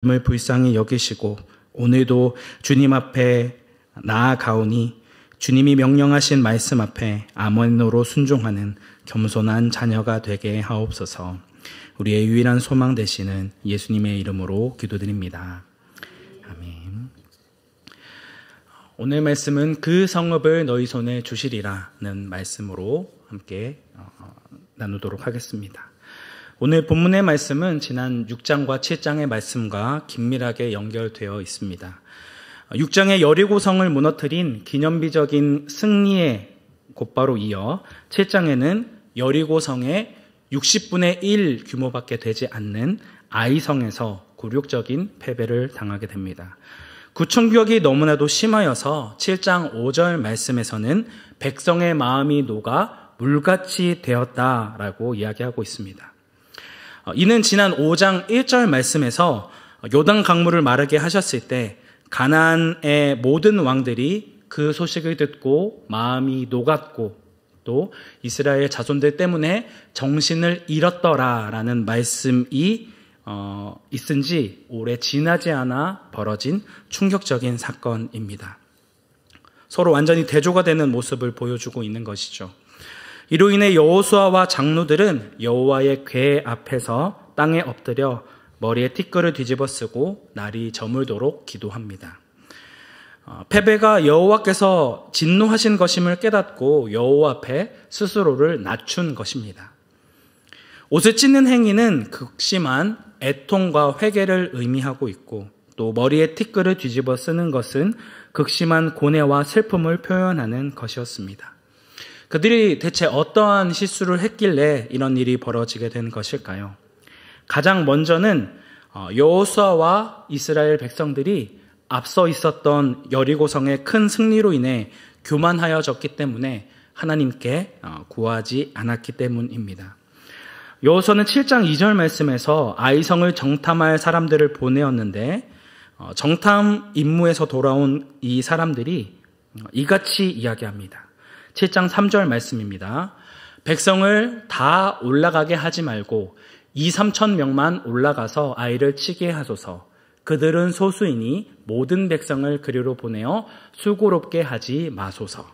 을 불쌍히 여기시고 오늘도 주님 앞에 나아가오니 주님이 명령하신 말씀 앞에 아멘으로 순종하는 겸손한 자녀가 되게 하옵소서. 우리의 유일한 소망 되시는 예수님의 이름으로 기도드립니다. 아멘. 오늘 말씀은 그 성읍을 너희 손에 주시리라는 말씀으로 함께 나누도록 하겠습니다. 오늘 본문의 말씀은 지난 6장과 7장의 말씀과 긴밀하게 연결되어 있습니다. 6장의 여리고성을 무너뜨린 기념비적인 승리에 곧바로 이어 7장에는 여리고성의 60분의 1 규모밖에 되지 않는 아이성에서 굴욕적인 패배를 당하게 됩니다. 구충격이 너무나도 심하여서 7장 5절 말씀에서는 백성의 마음이 녹아 물같이 되었다라고 이야기하고 있습니다. 이는 지난 5장 1절 말씀에서 요단 강물을 마르게 하셨을 때 가나안의 모든 왕들이 그 소식을 듣고 마음이 녹았고 또 이스라엘 자손들 때문에 정신을 잃었더라라는 말씀이 있은 지 오래 지나지 않아 벌어진 충격적인 사건입니다. 서로 완전히 대조가 되는 모습을 보여주고 있는 것이죠. 이로 인해 여호수아와 장로들은 여호와의 궤 앞에서 땅에 엎드려 머리에 티끌을 뒤집어 쓰고 날이 저물도록 기도합니다. 패배가 여호와께서 진노하신 것임을 깨닫고 여호와 앞에 스스로를 낮춘 것입니다. 옷을 찢는 행위는 극심한 애통과 회개를 의미하고 있고 또 머리에 티끌을 뒤집어 쓰는 것은 극심한 고뇌와 슬픔을 표현하는 것이었습니다. 그들이 대체 어떠한 실수를 했길래 이런 일이 벌어지게 된 것일까요? 가장 먼저는 여호수아와 이스라엘 백성들이 앞서 있었던 여리고성의 큰 승리로 인해 교만하여졌기 때문에 하나님께 구하지 않았기 때문입니다. 여호수아는 7장 2절 말씀에서 아이성을 정탐할 사람들을 보내었는데 정탐 임무에서 돌아온 이 사람들이 이같이 이야기합니다. 7장 3절 말씀입니다. 백성을 다 올라가게 하지 말고 2-3천 명만 올라가서 아이를 치게 하소서. 그들은 소수이니 모든 백성을 그리로 보내어 수고롭게 하지 마소서.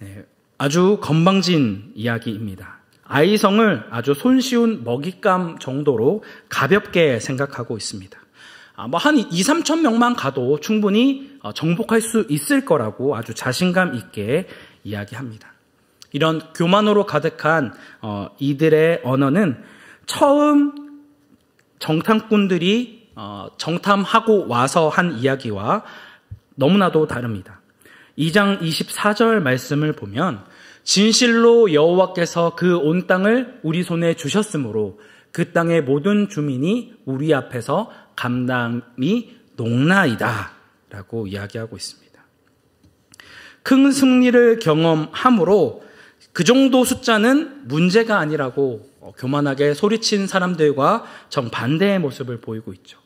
네, 아주 건방진 이야기입니다. 아이성을 아주 손쉬운 먹잇감 정도로 가볍게 생각하고 있습니다. 한 2-3천 명만 가도 충분히 정복할 수 있을 거라고 아주 자신감 있게 이야기합니다. 이런 교만으로 가득한 이들의 언어는 처음 정탐꾼들이 정탐하고 와서 한 이야기와 너무나도 다릅니다. 2장 24절 말씀을 보면 진실로 여호와께서 그 온 땅을 우리 손에 주셨으므로 그 땅의 모든 주민이 우리 앞에서 감당이 녹나이다 라고 이야기하고 있습니다. 큰 승리를 경험함으로 그 정도 숫자는 문제가 아니라고 교만하게 소리친 사람들과 정반대의 모습을 보이고 있죠.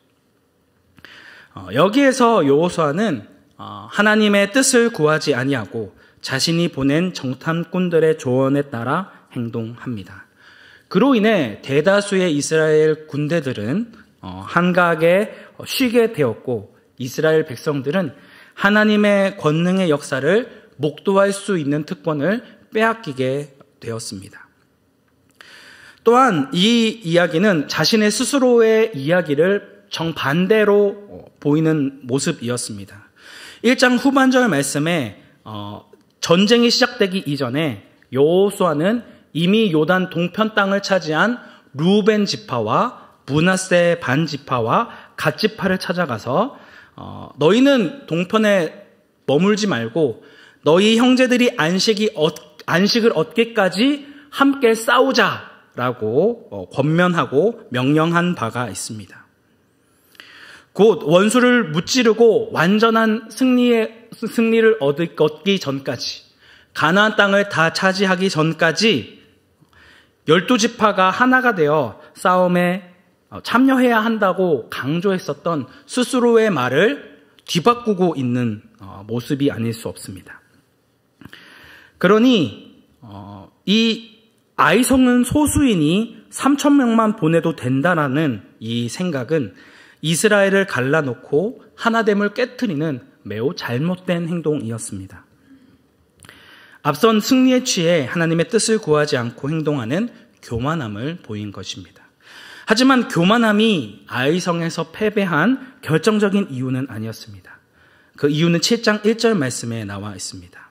여기에서 여호수아는 하나님의 뜻을 구하지 아니하고 자신이 보낸 정탐꾼들의 조언에 따라 행동합니다. 그로 인해 대다수의 이스라엘 군대들은 한가하게 쉬게 되었고 이스라엘 백성들은 하나님의 권능의 역사를 목도할 수 있는 특권을 빼앗기게 되었습니다. 또한 이 이야기는 자신의 스스로의 이야기를 정반대로 보이는 모습이었습니다. 1장 후반절 말씀에 전쟁이 시작되기 이전에 여호수아는 이미 요단 동편 땅을 차지한 루벤 지파와 므낫세 반 지파와 갓 지파를 찾아가서 너희는 동편에 머물지 말고 너희 형제들이 안식을 얻기까지 함께 싸우자라고 권면하고 명령한 바가 있습니다. 곧 원수를 무찌르고 완전한 승리를 얻기 전까지 가나안 땅을 다 차지하기 전까지 12지파가 하나가 되어 싸움에 참여해야 한다고 강조했었던 스스로의 말을 뒤바꾸고 있는 모습이 아닐 수 없습니다. 그러니 이 아이성은 소수이니 3,000명만 보내도 된다라는 이 생각은 이스라엘을 갈라놓고 하나됨을 깨트리는 매우 잘못된 행동이었습니다. 앞선 승리에 취해 하나님의 뜻을 구하지 않고 행동하는 교만함을 보인 것입니다. 하지만 교만함이 아이성에서 패배한 결정적인 이유는 아니었습니다. 그 이유는 7장 1절 말씀에 나와 있습니다.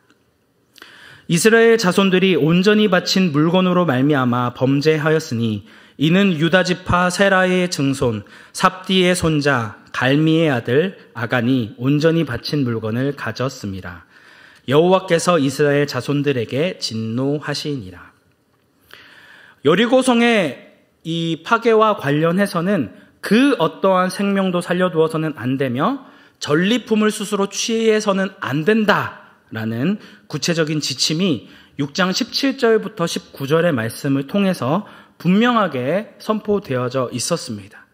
이스라엘 자손들이 온전히 바친 물건으로 말미암아 범죄하였으니 이는 유다지파 세라의 증손 삽디의 손자 갈미의 아들 아간이 온전히 바친 물건을 가졌습니다. 여호와께서 이스라엘 자손들에게 진노하시니라. 여리고성의 이 파괴와 관련해서는 그 어떠한 생명도 살려두어서는 안 되며 전리품을 스스로 취해서는 안 된다라는 구체적인 지침이 6장 17절부터 19절의 말씀을 통해서 분명하게 선포되어져 있었습니다.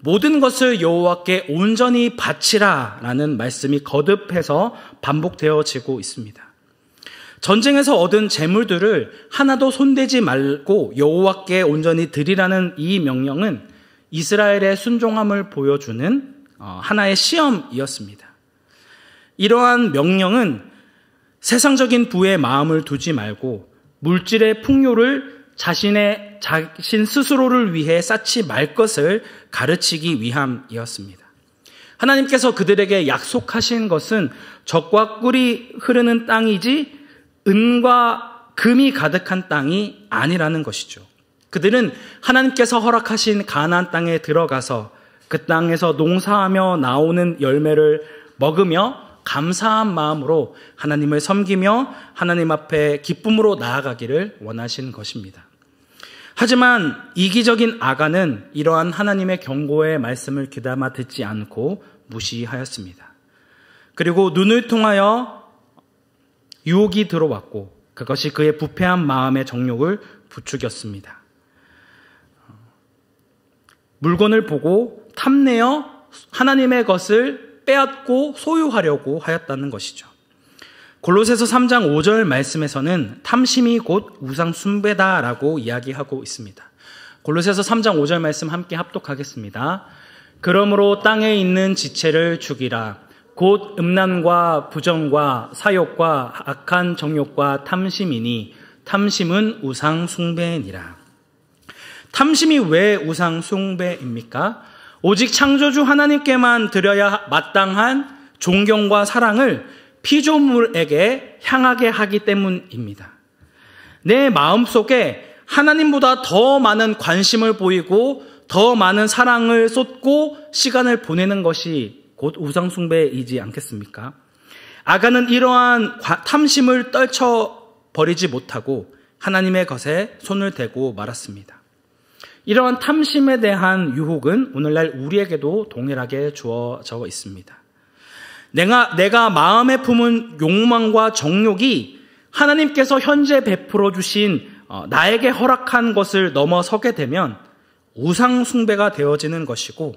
모든 것을 여호와께 온전히 바치라라는 말씀이 거듭해서 반복되어지고 있습니다. 전쟁에서 얻은 재물들을 하나도 손대지 말고 여호와께 온전히 드리라는 이 명령은 이스라엘의 순종함을 보여주는 하나의 시험이었습니다. 이러한 명령은 세상적인 부에 마음을 두지 말고 물질의 풍요를 자신 스스로를 위해 쌓지 말 것을 가르치기 위함이었습니다. 하나님께서 그들에게 약속하신 것은 젖과 꿀이 흐르는 땅이지 은과 금이 가득한 땅이 아니라는 것이죠. 그들은 하나님께서 허락하신 가나안 땅에 들어가서 그 땅에서 농사하며 나오는 열매를 먹으며 감사한 마음으로 하나님을 섬기며 하나님 앞에 기쁨으로 나아가기를 원하신 것입니다. 하지만 이기적인 아간은 이러한 하나님의 경고의 말씀을 귀담아 듣지 않고 무시하였습니다. 그리고 눈을 통하여 유혹이 들어왔고 그것이 그의 부패한 마음의 정욕을 부추겼습니다. 물건을 보고 탐내어 하나님의 것을 빼앗고 소유하려고 하였다는 것이죠. 골로새서 3장 5절 말씀에서는 탐심이 곧 우상 숭배다라고 이야기하고 있습니다. 골로새서 3장 5절 말씀 함께 합독하겠습니다. 그러므로 땅에 있는 지체를 죽이라. 곧 음란과 부정과 사욕과 악한 정욕과 탐심이니 탐심은 우상 숭배니라. 탐심이 왜 우상 숭배입니까? 오직 창조주 하나님께만 드려야 마땅한 존경과 사랑을 피조물에게 향하게 하기 때문입니다. 내 마음속에 하나님보다 더 많은 관심을 보이고 더 많은 사랑을 쏟고 시간을 보내는 것이 곧 우상 숭배이지 않겠습니까? 아간은 이러한 탐심을 떨쳐버리지 못하고 하나님의 것에 손을 대고 말았습니다. 이러한 탐심에 대한 유혹은 오늘날 우리에게도 동일하게 주어져 있습니다. 내가 마음에 품은 욕망과 정욕이 하나님께서 현재 베풀어 주신 나에게 허락한 것을 넘어서게 되면 우상 숭배가 되어지는 것이고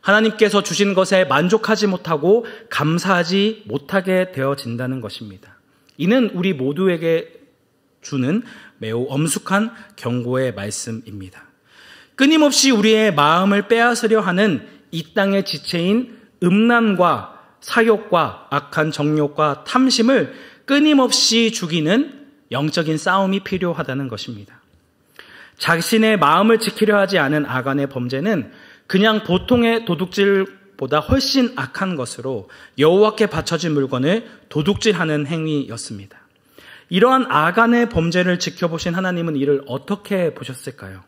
하나님께서 주신 것에 만족하지 못하고 감사하지 못하게 되어진다는 것입니다. 이는 우리 모두에게 주는 매우 엄숙한 경고의 말씀입니다. 끊임없이 우리의 마음을 빼앗으려 하는 이 땅의 지체인 음란과 사욕과 악한 정욕과 탐심을 끊임없이 죽이는 영적인 싸움이 필요하다는 것입니다. 자신의 마음을 지키려 하지 않은 아간의 범죄는 그냥 보통의 도둑질보다 훨씬 악한 것으로 여호와께 바쳐진 물건을 도둑질하는 행위였습니다. 이러한 아간의 범죄를 지켜보신 하나님은 이를 어떻게 보셨을까요?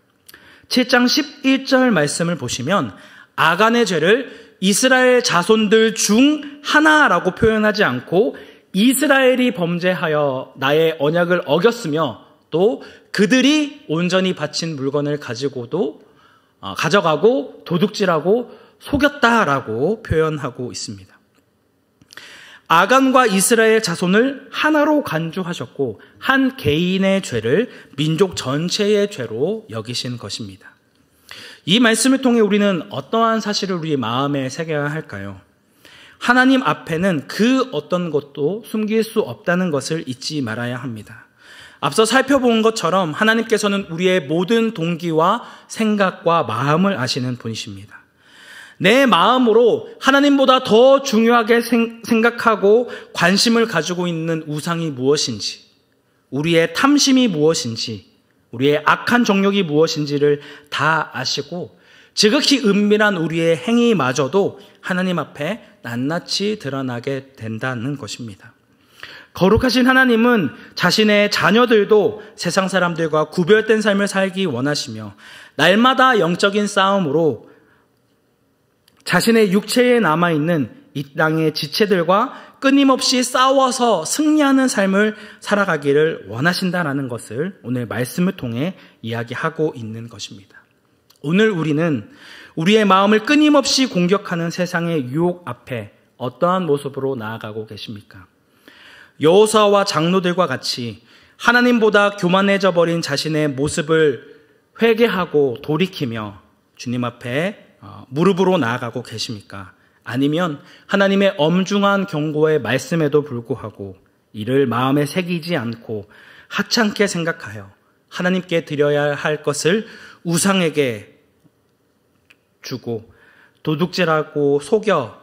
7장 11절 말씀을 보시면 아간의 죄를 이스라엘 자손들 중 하나라고 표현하지 않고 이스라엘이 범죄하여 나의 언약을 어겼으며 또 그들이 온전히 바친 물건을 가져가고 도둑질하고 속였다라고 표현하고 있습니다. 아간과 이스라엘 자손을 하나로 간주하셨고 한 개인의 죄를 민족 전체의 죄로 여기신 것입니다. 이 말씀을 통해 우리는 어떠한 사실을 우리 마음에 새겨야 할까요? 하나님 앞에는 그 어떤 것도 숨길 수 없다는 것을 잊지 말아야 합니다. 앞서 살펴본 것처럼 하나님께서는 우리의 모든 동기와 생각과 마음을 아시는 분이십니다. 내 마음으로 하나님보다 더 중요하게 생각하고 관심을 가지고 있는 우상이 무엇인지, 우리의 탐심이 무엇인지, 우리의 악한 정욕이 무엇인지를 다 아시고 지극히 은밀한 우리의 행위마저도 하나님 앞에 낱낱이 드러나게 된다는 것입니다. 거룩하신 하나님은 자신의 자녀들도 세상 사람들과 구별된 삶을 살기 원하시며 날마다 영적인 싸움으로 자신의 육체에 남아있는 이 땅의 지체들과 끊임없이 싸워서 승리하는 삶을 살아가기를 원하신다라는 것을 오늘 말씀을 통해 이야기하고 있는 것입니다. 오늘 우리는 우리의 마음을 끊임없이 공격하는 세상의 유혹 앞에 어떠한 모습으로 나아가고 계십니까? 여호수아와 장로들과 같이 하나님보다 교만해져 버린 자신의 모습을 회개하고 돌이키며 주님 앞에 무릎으로 나아가고 계십니까? 아니면 하나님의 엄중한 경고의 말씀에도 불구하고 이를 마음에 새기지 않고 하찮게 생각하여 하나님께 드려야 할 것을 우상에게 주고 도둑질하고 속여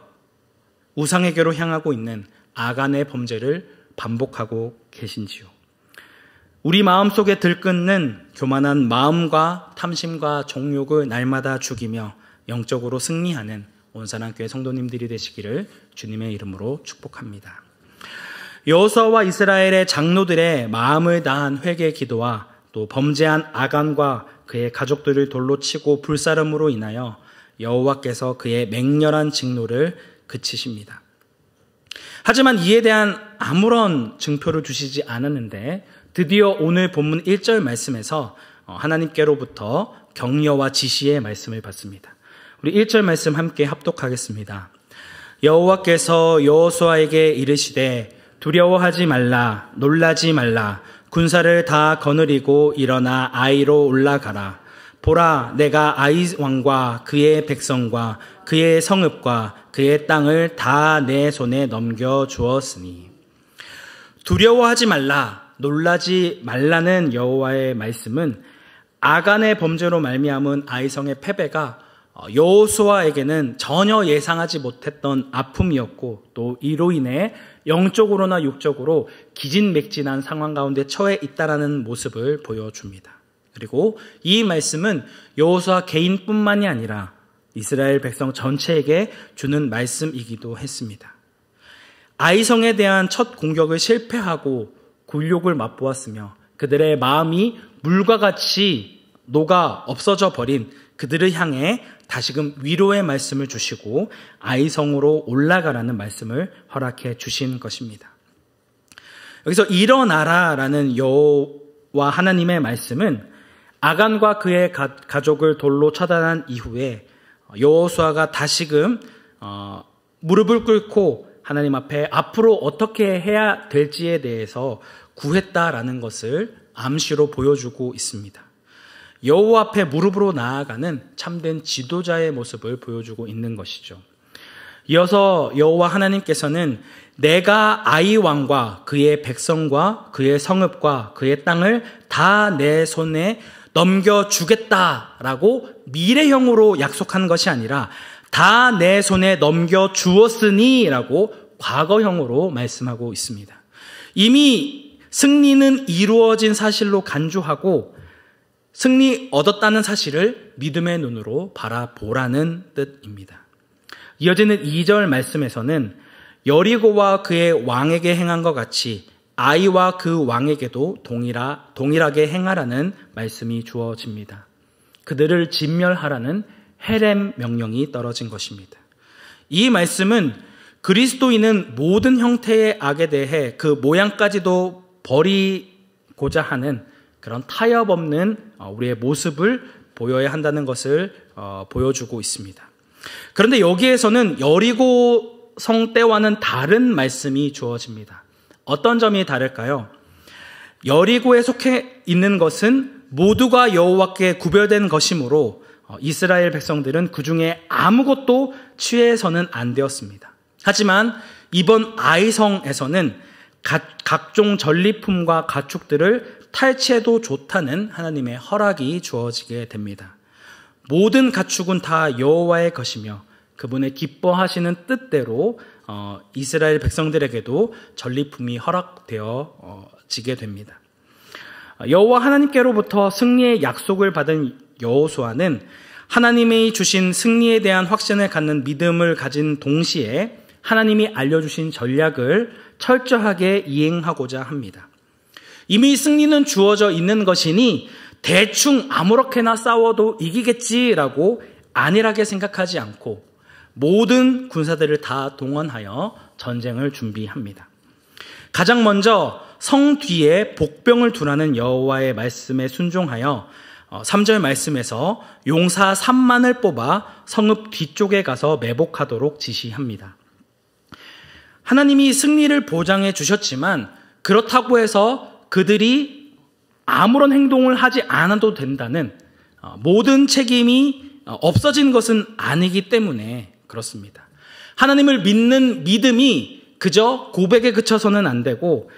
우상에게로 향하고 있는 아간의 범죄를 반복하고 계신지요? 우리 마음속에 들끓는 교만한 마음과 탐심과 정욕을 날마다 죽이며 영적으로 승리하는 온산한 교회 성도님들이 되시기를 주님의 이름으로 축복합니다. 여호수아와 이스라엘의 장로들의 마음을 다한 회개 기도와 또 범죄한 아간과 그의 가족들을 돌로 치고 불사름으로 인하여 여호와께서 그의 맹렬한 직노를 그치십니다. 하지만 이에 대한 아무런 증표를 주시지 않았는데 드디어 오늘 본문 1절 말씀에서 하나님께로부터 격려와 지시의 말씀을 받습니다. 우리 1절 말씀 함께 합독하겠습니다. 여호와께서 여호수아에게 이르시되 두려워하지 말라, 놀라지 말라, 군사를 다 거느리고 일어나 아이로 올라가라. 보라, 내가 아이 왕과 그의 백성과 그의 성읍과 그의 땅을 다 내 손에 넘겨주었으니. 두려워하지 말라, 놀라지 말라는 여호와의 말씀은 아간의 범죄로 말미암은 아이성의 패배가 여호수아에게는 전혀 예상하지 못했던 아픔이었고 또 이로 인해 영적으로나 육적으로 기진맥진한 상황 가운데 처해 있다라는 모습을 보여줍니다. 그리고 이 말씀은 여호수아 개인뿐만이 아니라 이스라엘 백성 전체에게 주는 말씀이기도 했습니다. 아이성에 대한 첫 공격을 실패하고 굴욕을 맛보았으며 그들의 마음이 물과 같이 녹아 없어져 버린 그들을 향해 다시금 위로의 말씀을 주시고 아이성으로 올라가라는 말씀을 허락해 주신 것입니다. 여기서 일어나라라는 여호와 하나님의 말씀은 아간과 그의 가족을 돌로 처단한 이후에 여호수아가 다시금 무릎을 꿇고 하나님 앞에 앞으로 어떻게 해야 될지에 대해서 구했다라는 것을 암시로 보여주고 있습니다. 여호와 앞에 무릎으로 나아가는 참된 지도자의 모습을 보여주고 있는 것이죠. 이어서 여호와 하나님께서는 내가 아이 왕과 그의 백성과 그의 성읍과 그의 땅을 다 내 손에 넘겨주겠다라고 미래형으로 약속한 것이 아니라 다 내 손에 넘겨주었으니 라고 과거형으로 말씀하고 있습니다. 이미 승리는 이루어진 사실로 간주하고 승리 얻었다는 사실을 믿음의 눈으로 바라보라는 뜻입니다. 이어지는 2절 말씀에서는 여리고와 그의 왕에게 행한 것 같이 아이와 그 왕에게도 동일하게 행하라는 말씀이 주어집니다. 그들을 진멸하라는 헤렘 명령이 떨어진 것입니다. 이 말씀은 그리스도인은 모든 형태의 악에 대해 그 모양까지도 버리고자 하는 그런 타협 없는 우리의 모습을 보여야 한다는 것을 보여주고 있습니다. 그런데 여기에서는 여리고 성 때와는 다른 말씀이 주어집니다. 어떤 점이 다를까요? 여리고에 속해 있는 것은 모두가 여호와께 구별된 것이므로 이스라엘 백성들은 그 중에 아무것도 취해서는 안 되었습니다. 하지만 이번 아이성에서는 각종 전리품과 가축들을 탈취해도 좋다는 하나님의 허락이 주어지게 됩니다. 모든 가축은 다 여호와의 것이며 그분의 기뻐하시는 뜻대로 이스라엘 백성들에게도 전리품이 허락되어지게 됩니다. 여호와 하나님께로부터 승리의 약속을 받은 여호수아는 하나님이 주신 승리에 대한 확신을 갖는 믿음을 가진 동시에 하나님이 알려주신 전략을 철저하게 이행하고자 합니다. 이미 승리는 주어져 있는 것이니 대충 아무렇게나 싸워도 이기겠지라고 안일하게 생각하지 않고 모든 군사들을 다 동원하여 전쟁을 준비합니다. 가장 먼저 성 뒤에 복병을 두라는 여호와의 말씀에 순종하여 3절 말씀에서 용사 3만을 뽑아 성읍 뒤쪽에 가서 매복하도록 지시합니다. 하나님이 승리를 보장해 주셨지만 그렇다고 해서 그들이 아무런 행동을 하지 않아도 된다는 모든 책임이 없어진 것은 아니기 때문에 그렇습니다. 하나님을 믿는 믿음이 그저 고백에 그쳐서는 안 되고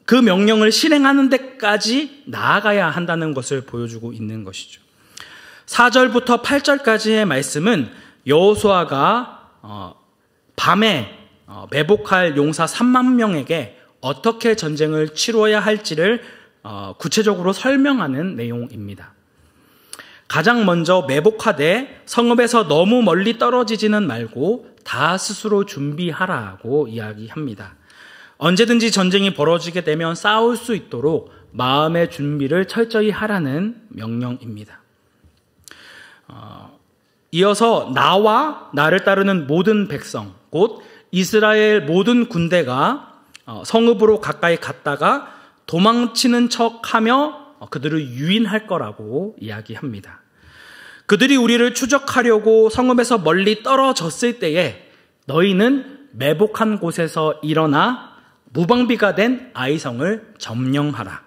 그 명령을 실행하는 데까지 나아가야 한다는 것을 보여주고 있는 것이죠. 4절부터 8절까지의 말씀은 여호수아가 밤에 매복할 용사 3만 명에게 어떻게 전쟁을 치러야 할지를 구체적으로 설명하는 내용입니다. 가장 먼저 매복하되 성읍에서 너무 멀리 떨어지지는 말고 다 스스로 준비하라고 이야기합니다. 언제든지 전쟁이 벌어지게 되면 싸울 수 있도록 마음의 준비를 철저히 하라는 명령입니다. 이어서 나와 나를 따르는 모든 백성, 곧 이스라엘 모든 군대가 성읍으로 가까이 갔다가 도망치는 척하며 그들을 유인할 거라고 이야기합니다. 그들이 우리를 추적하려고 성읍에서 멀리 떨어졌을 때에 너희는 매복한 곳에서 일어나 무방비가 된 아이성을 점령하라.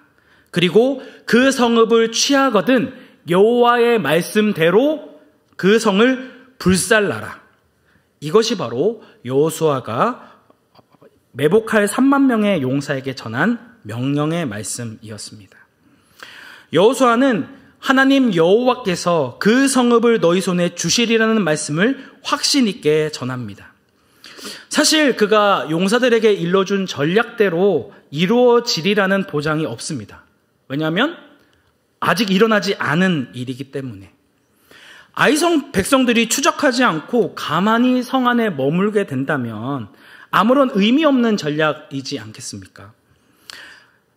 그리고 그 성읍을 취하거든 여호와의 말씀대로 그 성을 불살라라. 이것이 바로 여호수아가 매복할 3만 명의 용사에게 전한 명령의 말씀이었습니다. 여호수아는 하나님 여호와께서 그 성읍을 너희 손에 주시리라는 말씀을 확신 있게 전합니다. 사실 그가 용사들에게 일러준 전략대로 이루어지리라는 보장이 없습니다. 왜냐하면 아직 일어나지 않은 일이기 때문에. 아이성 백성들이 추적하지 않고 가만히 성 안에 머물게 된다면 아무런 의미 없는 전략이지 않겠습니까?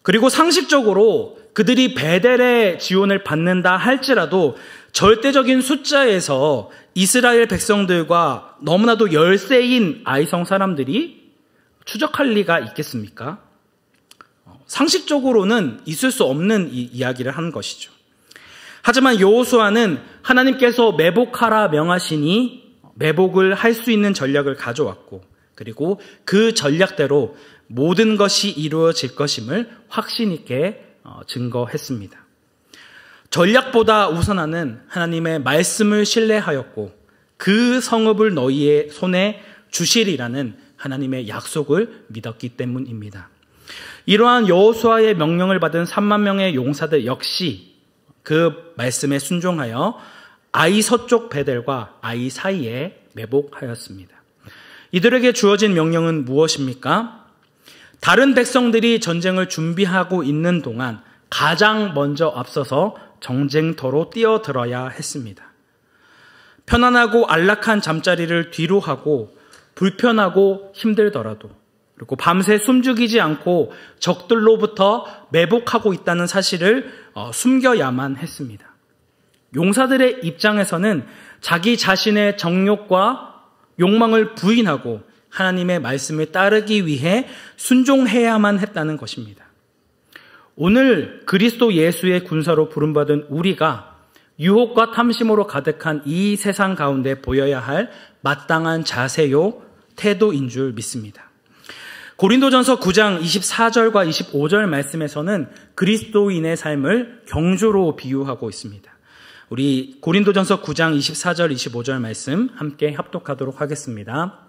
그리고 상식적으로 그들이 베델의 지원을 받는다 할지라도 절대적인 숫자에서 이스라엘 백성들과 너무나도 열세인 아이성 사람들이 추적할 리가 있겠습니까? 상식적으로는 있을 수 없는 이야기를 한 것이죠. 하지만 여호수아는 하나님께서 매복하라 명하시니 매복을 할 수 있는 전략을 가져왔고 그리고 그 전략대로 모든 것이 이루어질 것임을 확신 있게 증거했습니다. 전략보다 우선하는 하나님의 말씀을 신뢰하였고 그 성읍을 너희의 손에 주시리라는 하나님의 약속을 믿었기 때문입니다. 이러한 여호수아의 명령을 받은 3만 명의 용사들 역시 그 말씀에 순종하여 아이 서쪽 베델과 아이 사이에 매복하였습니다. 이들에게 주어진 명령은 무엇입니까? 다른 백성들이 전쟁을 준비하고 있는 동안 가장 먼저 앞서서 전쟁터로 뛰어들어야 했습니다. 편안하고 안락한 잠자리를 뒤로 하고 불편하고 힘들더라도 그리고 밤새 숨죽이지 않고 적들로부터 매복하고 있다는 사실을 숨겨야만 했습니다. 용사들의 입장에서는 자기 자신의 정욕과 욕망을 부인하고 하나님의 말씀을 따르기 위해 순종해야만 했다는 것입니다. 오늘 그리스도 예수의 군사로 부름받은 우리가 유혹과 탐심으로 가득한 이 세상 가운데 보여야 할 마땅한 자세요, 태도인 줄 믿습니다. 고린도전서 9장 24절과 25절 말씀에서는 그리스도인의 삶을 경주로 비유하고 있습니다. 우리 고린도전서 9장 24절 25절 말씀 함께 합독하도록 하겠습니다.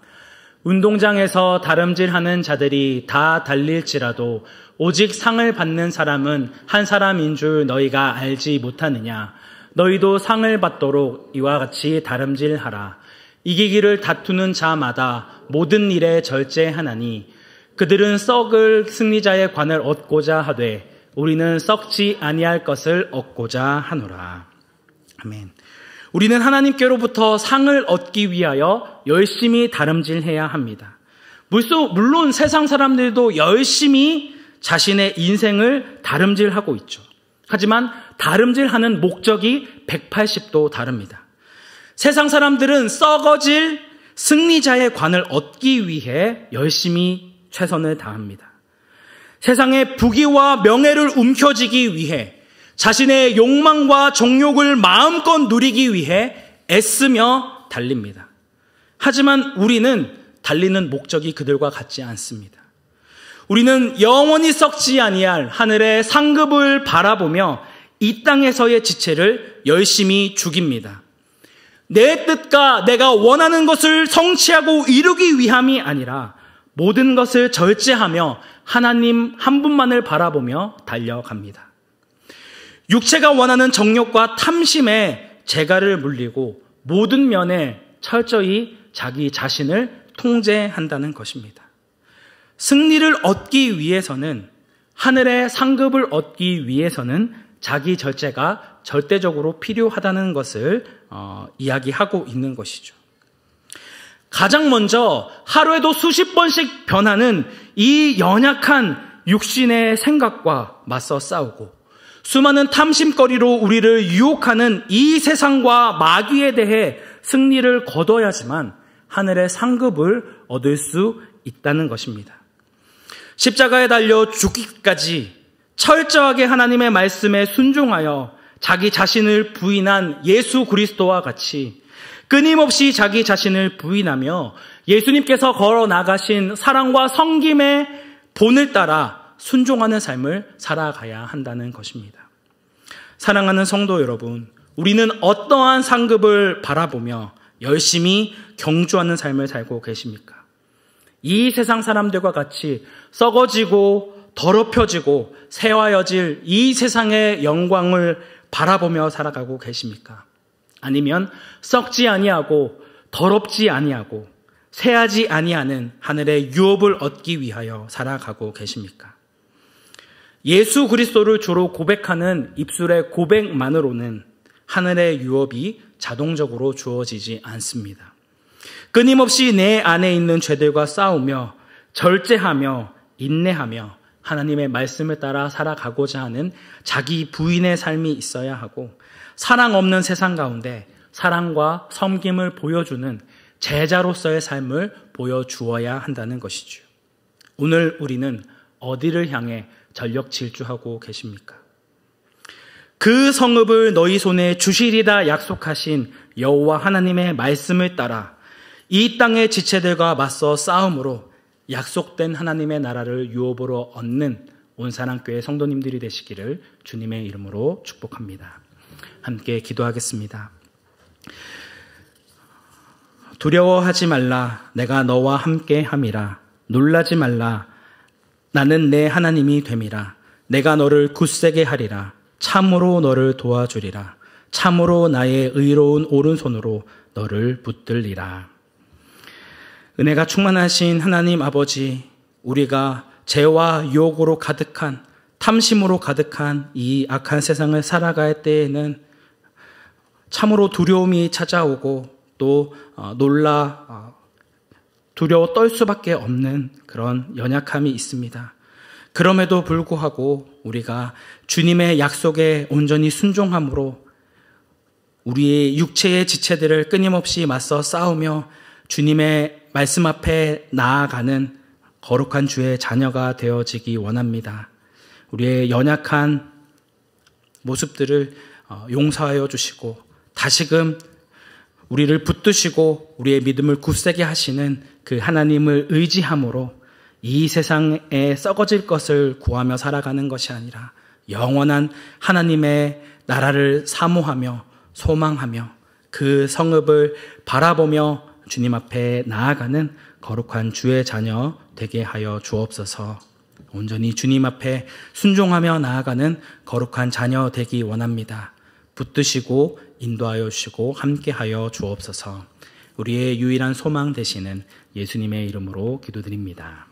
운동장에서 다름질하는 자들이 다 달릴지라도 오직 상을 받는 사람은 한 사람인 줄 너희가 알지 못하느냐. 너희도 상을 받도록 이와 같이 다름질하라. 이기기를 다투는 자마다 모든 일에 절제하나니 그들은 썩을 승리자의 관을 얻고자 하되 우리는 썩지 아니할 것을 얻고자 하노라. 아멘. 우리는 하나님께로부터 상을 얻기 위하여 열심히 다름질해야 합니다. 물론 세상 사람들도 열심히 자신의 인생을 다름질하고 있죠. 하지만 다름질하는 목적이 180도 다릅니다. 세상 사람들은 썩어질 승리자의 관을 얻기 위해 열심히 최선을 다합니다. 세상의 부귀와 명예를 움켜쥐기 위해 자신의 욕망과 정욕을 마음껏 누리기 위해 애쓰며 달립니다. 하지만 우리는 달리는 목적이 그들과 같지 않습니다. 우리는 영원히 썩지 아니할 하늘의 상급을 바라보며 이 땅에서의 지체를 열심히 죽입니다. 내 뜻과 내가 원하는 것을 성취하고 이루기 위함이 아니라 모든 것을 절제하며 하나님 한 분만을 바라보며 달려갑니다. 육체가 원하는 정욕과 탐심에 재갈을 물리고 모든 면에 철저히 자기 자신을 통제한다는 것입니다. 승리를 얻기 위해서는, 하늘의 상급을 얻기 위해서는 자기 절제가 절대적으로 필요하다는 것을 이야기하고 있는 것이죠. 가장 먼저 하루에도 수십 번씩 변하는 이 연약한 육신의 생각과 맞서 싸우고 수많은 탐심거리로 우리를 유혹하는 이 세상과 마귀에 대해 승리를 거둬야지만 하늘의 상급을 얻을 수 있다는 것입니다. 십자가에 달려 죽기까지 철저하게 하나님의 말씀에 순종하여 자기 자신을 부인한 예수 그리스도와 같이 끊임없이 자기 자신을 부인하며 예수님께서 걸어 나가신 사랑과 섬김의 본을 따라 순종하는 삶을 살아가야 한다는 것입니다. 사랑하는 성도 여러분, 우리는 어떠한 상급을 바라보며 열심히 경주하는 삶을 살고 계십니까? 이 세상 사람들과 같이 썩어지고 더럽혀지고 새하여질 이 세상의 영광을 바라보며 살아가고 계십니까? 아니면 썩지 아니하고 더럽지 아니하고 새하지 아니하는 하늘의 유업을 얻기 위하여 살아가고 계십니까? 예수 그리스도를 주로 고백하는 입술의 고백만으로는 하늘의 유업이 자동적으로 주어지지 않습니다. 끊임없이 내 안에 있는 죄들과 싸우며 절제하며 인내하며 하나님의 말씀을 따라 살아가고자 하는 자기 부인의 삶이 있어야 하고, 사랑 없는 세상 가운데 사랑과 섬김을 보여주는 제자로서의 삶을 보여주어야 한다는 것이죠. 오늘 우리는 어디를 향해 전력 질주하고 계십니까? 그 성읍을 너희 손에 주시리라 약속하신 여호와 하나님의 말씀을 따라 이 땅의 지체들과 맞서 싸움으로 약속된 하나님의 나라를 유업으로 얻는 온사랑교회 성도님들이 되시기를 주님의 이름으로 축복합니다. 함께 기도하겠습니다. 두려워하지 말라. 내가 너와 함께 함이라. 놀라지 말라. 나는 내 하나님이 됨이라. 내가 너를 굳세게 하리라. 참으로 너를 도와주리라. 참으로 나의 의로운 오른손으로 너를 붙들리라. 은혜가 충만하신 하나님 아버지, 우리가 죄와 유혹으로 가득한, 탐심으로 가득한 이 악한 세상을 살아갈 때에는 참으로 두려움이 찾아오고 또 두려워 떨 수밖에 없는 그런 연약함이 있습니다. 그럼에도 불구하고 우리가 주님의 약속에 온전히 순종함으로 우리의 육체의 지체들을 끊임없이 맞서 싸우며 주님의 말씀 앞에 나아가는 거룩한 주의 자녀가 되어지기 원합니다. 우리의 연약한 모습들을 용서하여 주시고 다시금 우리를 붙드시고 우리의 믿음을 굳세게 하시는 그 하나님을 의지함으로 이 세상에 썩어질 것을 구하며 살아가는 것이 아니라 영원한 하나님의 나라를 사모하며 소망하며 그 성읍을 바라보며 주님 앞에 나아가는 거룩한 주의 자녀 되게 하여 주옵소서. 온전히 주님 앞에 순종하며 나아가는 거룩한 자녀 되기 원합니다. 붙드시고 인도하여 주시고 함께하여 주옵소서. 우리의 유일한 소망 되시는 예수님의 이름으로 기도드립니다.